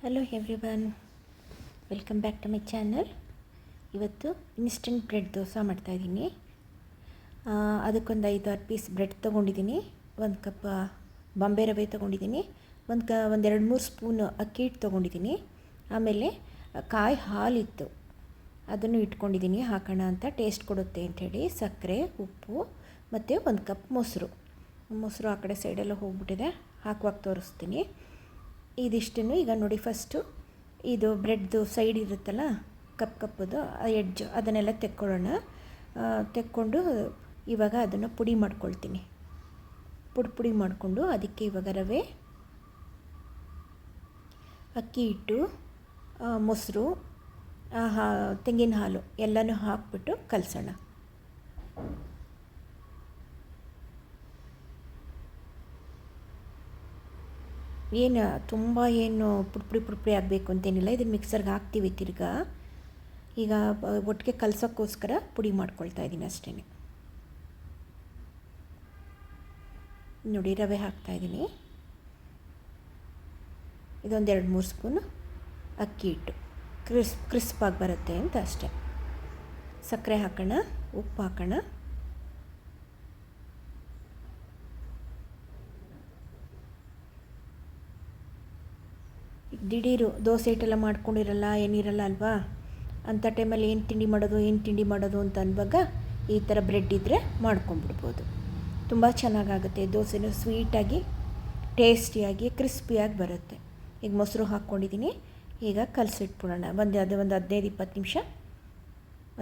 Hello everyone, welcome back to my channel. ಇವತ್ತು instant bread dosa ಮಾಡ್ತಾಯಿದ್ದೀನಿ. ಅದಕ್ಕೊಂದು 5-6 ಪೀಸ್ ಬ್ರೆಡ್ ತೊಗೊಂಡಿದ್ದೀನಿ. 1 ಕಪ್ ಬಾಂಬೆ ರವೆ ತೊಗೊಂಡಿದ್ದೀನಿ. ಒಂದು 2-3 ಸ್ಪೂನು ಅಕ್ಕಿ ಹಿಟ್ಟು ತೊಗೊಂಡಿದ್ದೀನಿ. ಆಮೇಲೆ ಕಾಯಿ ಹಾಲಿತ್ತು, ಅದನ್ನು ಇಟ್ಕೊಂಡಿದ್ದೀನಿ ಹಾಕೋಣ ಅಂತ, ಟೇಸ್ಟ್ ಕೊಡುತ್ತೆ ಅಂಥೇಳಿ. ಸಕ್ಕರೆ, ಉಪ್ಪು ಮತ್ತು 1 ಕಪ್ ಮೊಸರು ಆ ಕಡೆ ಸೈಡೆಲ್ಲ ಹೋಗ್ಬಿಟ್ಟಿದೆ, ಹಾಕುವಾಗ ತೋರಿಸ್ತೀನಿ. ಇದಿಷ್ಟನ್ನು ಈಗ ನೋಡಿ, ಫಸ್ಟು ಇದು ಬ್ರೆಡ್ದು ಸೈಡ್ ಇರುತ್ತಲ್ಲ, ಕಪ್ಪದು ಆ ಎಡ್ಜ್, ಅದನ್ನೆಲ್ಲ ತೆಕ್ಕೊಂಡು ಇವಾಗ ಅದನ್ನು ಪುಡಿ ಮಾಡ್ಕೊಳ್ತೀನಿ. ಪುಡಿ ಮಾಡಿಕೊಂಡು ಅದಕ್ಕೆ ಇವಾಗ ರವೆ, ಅಕ್ಕಿ ಹಿಟ್ಟು, ಮೊಸರು, ತೆಂಗಿನ ಹಾಲು ಎಲ್ಲನೂ ಹಾಕ್ಬಿಟ್ಟು ಕಲಸೋಣ. ತುಂಬ ಪುಡಿ ಆಗಬೇಕು ಅಂತೇನಿಲ್ಲ. ಇದನ್ನು ಮಿಕ್ಸರ್ಗೆ ಹಾಕ್ತೀವಿ ತಿರ್ಗಾ. ಈಗ ಒಟ್ಟಿಗೆ ಕಲಸೋಕ್ಕೋಸ್ಕರ ಪುಡಿ ಮಾಡ್ಕೊಳ್ತಾ ಇದ್ದೀನಿ ಅಷ್ಟೇ. ನೋಡಿ, ರವೆ ಹಾಕ್ತಾಯಿದ್ದೀನಿ. ಇದೊಂದು 2-3 ಸ್ಪೂನ್ ಅಕ್ಕಿ ಹಿಟ್ಟು, ಕ್ರಿಸ್ಪಾಗಿ ಬರುತ್ತೆ ಅಂತ ಅಷ್ಟೇ. ಸಕ್ಕರೆ ಹಾಕೋಣ, ಉಪ್ಪು ಹಾಕೋಣ. ದಿಢೀರು ದೋಸೆ ಹಿಟ್ಟೆಲ್ಲ ಮಾಡ್ಕೊಂಡಿರಲ್ಲ, ಏನಿರಲ್ಲ ಅಲ್ವಾ, ಅಂಥ ಟೈಮಲ್ಲಿ ಏನು ತಿಂಡಿ ಮಾಡೋದು ಅಂತ ಅನ್ನುವಾಗ ಈ ಥರ ಬ್ರೆಡ್ ಇದ್ದರೆ ಮಾಡ್ಕೊಂಬಿಡ್ಬೋದು. ತುಂಬ ಚೆನ್ನಾಗಾಗುತ್ತೆ. ದೋಸೆನೂ ಸ್ವೀಟಾಗಿ, ಟೇಸ್ಟಿಯಾಗಿ, ಕ್ರಿಸ್ಪಿಯಾಗಿ ಬರುತ್ತೆ. ಈಗ ಮೊಸರು ಹಾಕ್ಕೊಂಡಿದ್ದೀನಿ. ಈಗ ಕಲಸಿಟ್ಬಿಡೋಣ. ಒಂದು 15-20 ನಿಮಿಷ,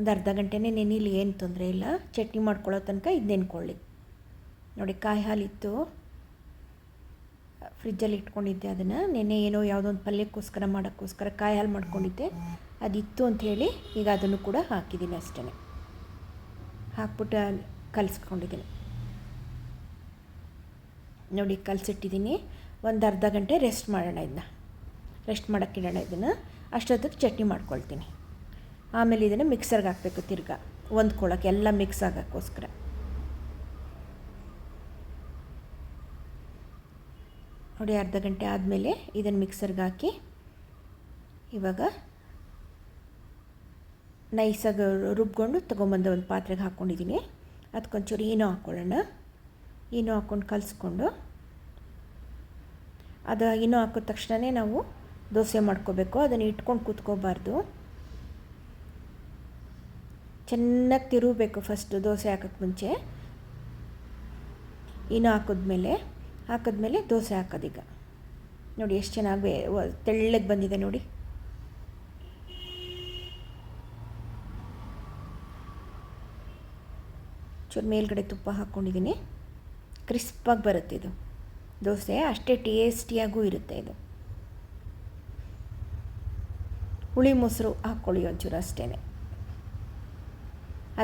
ಒಂದು ಅರ್ಧ ಗಂಟೆನೇ ನೆನೀಲಿ, ಏನು ತೊಂದರೆ ಇಲ್ಲ. ಚಟ್ನಿ ಮಾಡ್ಕೊಳ್ಳೋ ತನಕ ಇದು ನೆನ್ಕೊಳ್ಳಿ. ನೋಡಿ, ಕಾಯಿ ಹಾಲಿತ್ತು, ಫ್ರಿಜ್ಜಲ್ಲಿ ಇಟ್ಕೊಂಡಿದ್ದೆ. ಅದನ್ನು ನೆನೆ ಯಾವುದೋ ಒಂದು ಪಲ್ಯಕ್ಕೋಸ್ಕರ ಮಾಡೋಕ್ಕೋಸ್ಕರ ಕಾಯಿ ಹಾಲು ಮಾಡ್ಕೊಂಡಿದ್ದೆ, ಅದಿತ್ತು ಅಂಥೇಳಿ ಈಗ ಅದನ್ನು ಕೂಡ ಹಾಕಿದ್ದೀನಿ ಅಷ್ಟೇ. ಹಾಕ್ಬಿಟ್ಟು ಕಲಿಸ್ಕೊಂಡಿದ್ದೀನಿ. ನೋಡಿ, ಕಲಸಿಟ್ಟಿದ್ದೀನಿ. ಒಂದು ಅರ್ಧ ಗಂಟೆ ರೆಸ್ಟ್ ಮಾಡೋಕ್ಕಿಡೋಣ ಇದನ್ನು. ಅಷ್ಟೊತ್ತಿಗೆ ಚಟ್ನಿ ಮಾಡ್ಕೊಳ್ತೀನಿ. ಆಮೇಲೆ ಇದನ್ನು ಮಿಕ್ಸರ್ಗೆ ಹಾಕಬೇಕು ತಿರ್ಗಾ, ಹೊಂದ್ಕೊಳ್ಳೋಕೆ, ಎಲ್ಲ ಮಿಕ್ಸ್ ಆಗೋಕ್ಕೋಸ್ಕರ. ನೋಡಿ, ಅರ್ಧ ಗಂಟೆ ಆದಮೇಲೆ ಇದನ್ನು ಮಿಕ್ಸರ್ಗೆ ಹಾಕಿ ಇವಾಗ ನೈಸಾಗಿ ರುಬ್ಕೊಂಡು ತೊಗೊಂಬಂದು ಒಂದು ಪಾತ್ರೆಗೆ ಹಾಕ್ಕೊಂಡಿದ್ದೀನಿ. ಅದಕ್ಕೊಂಚೂರು ಈನೋ ಹಾಕ್ಕೊಳ್ಳೋಣ. ಈನೋ ಹಾಕ್ಕೊಂಡು ಕಲಿಸ್ಕೊಂಡು, ಅದು ಈನೋ ಹಾಕಿದ ತಕ್ಷಣವೇ ನಾವು ದೋಸೆ ಮಾಡ್ಕೋಬೇಕು. ಅದನ್ನು ಇಟ್ಕೊಂಡು ಕೂತ್ಕೋಬಾರ್ದು. ಚೆನ್ನಾಗಿ ತಿರುಗಬೇಕು ಫಸ್ಟು ದೋಸೆ ಹಾಕೋಕ್ಕೆ ಮುಂಚೆ. ಈನೋ ಹಾಕಿದ್ಮೇಲೆ ದೋಸೆ ಹಾಕೋದೀಗ. ನೋಡಿ, ಎಷ್ಟು ಚೆನ್ನಾಗಿ ತೆಳ್ಳಗೆ ಬಂದಿದೆ ನೋಡಿ. ಚೂರು ಮೇಲ್ಗಡೆ ತುಪ್ಪ ಹಾಕ್ಕೊಂಡಿದ್ದೀನಿ. ಕ್ರಿಸ್ಪಾಗಿ ಬರುತ್ತೆ ಇದು ದೋಸೆ, ಅಷ್ಟೇ ಟೇಸ್ಟಿಯಾಗೂ ಇರುತ್ತೆ ಇದು. ಹುಳಿ ಮೊಸರು ಹಾಕ್ಕೊಳ್ಳಿ ಒಂಚೂರು ಅಷ್ಟೇ.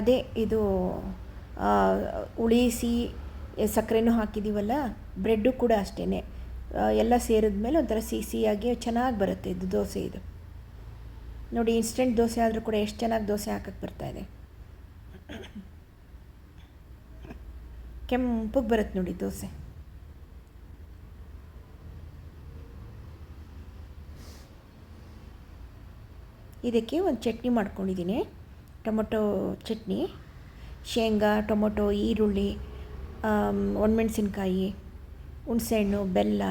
ಅದೇ ಇದು ಉಳಿಸಿ ಸಕ್ಕರೆನೂ ಹಾಕಿದ್ದೀವಲ್ಲ, ಬ್ರೆಡ್ಡು ಕೂಡ ಅಷ್ಟೇ. ಎಲ್ಲ ಸೇರಿದ್ಮೇಲೆ ಒಂಥರ ಸಿಹಿಯಾಗಿ ಚೆನ್ನಾಗಿ ಬರುತ್ತೆ ಇದು ದೋಸೆ. ಇದು ನೋಡಿ, ಇನ್ಸ್ಟೆಂಟ್ ದೋಸೆ ಆದರೂ ಕೂಡ ಎಷ್ಟು ಚೆನ್ನಾಗಿ ದೋಸೆ ಹಾಕಕ್ಕೆ ಬರ್ತಾಯಿದೆ. ಕೆಂಪಗೆ ಬರುತ್ತೆ ನೋಡಿ ದೋಸೆ. ಇದಕ್ಕೆ ಒಂದು ಚಟ್ನಿ ಮಾಡ್ಕೊಂಡಿದ್ದೀನಿ. ಟೊಮೊಟೊ ಚಟ್ನಿ, ಶೇಂಗಾ, ಟೊಮೊಟೊ, ಈರುಳ್ಳಿ, ಒಣಮೆಣಸಿನ್ಕಾಯಿ, ಹುಣಸೆಹಣ್ಣು, ಬೆಲ್ಲ,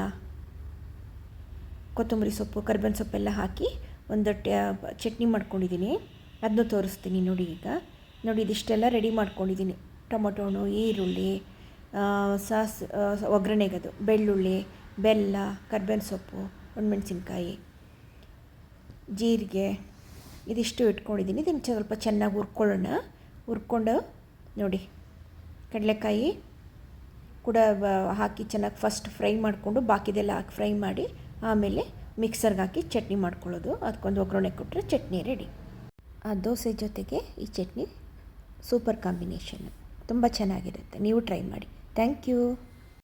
ಕೊತ್ತಂಬರಿ ಸೊಪ್ಪು, ಕರಿಬೇವಿನ ಸೊಪ್ಪೆಲ್ಲ ಹಾಕಿ ಒಂದು ಚಟ್ನಿ ಮಾಡ್ಕೊಂಡಿದ್ದೀನಿ. ಅದನ್ನು ತೋರಿಸ್ತೀನಿ ನೋಡಿ. ಈಗ ನೋಡಿ, ಇದಿಷ್ಟೆಲ್ಲ ರೆಡಿ ಮಾಡ್ಕೊಂಡಿದ್ದೀನಿ. ಟೊಮೊಟೊನು, ಈರುಳ್ಳಿ, ಒಗ್ಗರಣೆಗದು, ಬೆಳ್ಳುಳ್ಳಿ, ಬೆಲ್ಲ, ಕರಿಬೇವಿನ ಸೊಪ್ಪು, ಒಣಮೆಣಸಿನ್ಕಾಯಿ, ಜೀರಿಗೆ, ಇದಿಷ್ಟು ಇಟ್ಕೊಂಡಿದ್ದೀನಿ. ಇದನ್ನು ಸ್ವಲ್ಪ ಚೆನ್ನಾಗಿ ಹುರ್ಕೊಂಡು ನೋಡಿ, ಕಡಲೆಕಾಯಿ ಕೂಡ ಹಾಕಿ ಚೆನ್ನಾಗಿ ಫಸ್ಟ್ ಫ್ರೈ ಮಾಡಿಕೊಂಡು ಬಾಕಿದೆಲ್ಲ ಹಾಕಿ ಫ್ರೈ ಮಾಡಿ ಆಮೇಲೆ ಮಿಕ್ಸರ್ಗೆ ಹಾಕಿ ಚಟ್ನಿ ಮಾಡ್ಕೊಳ್ಳೋದು. ಅದಕ್ಕೊಂದು ಒಗ್ಗರಣೆ ಕೊಟ್ಟರೆ ಚಟ್ನಿ ರೆಡಿ. ಆ ದೋಸೆ ಜೊತೆಗೆ ಈ ಚಟ್ನಿ ಸೂಪರ್ ಕಾಂಬಿನೇಷನ್, ತುಂಬ ಚೆನ್ನಾಗಿರುತ್ತೆ. ನೀವು ಟ್ರೈ ಮಾಡಿ. Thank you.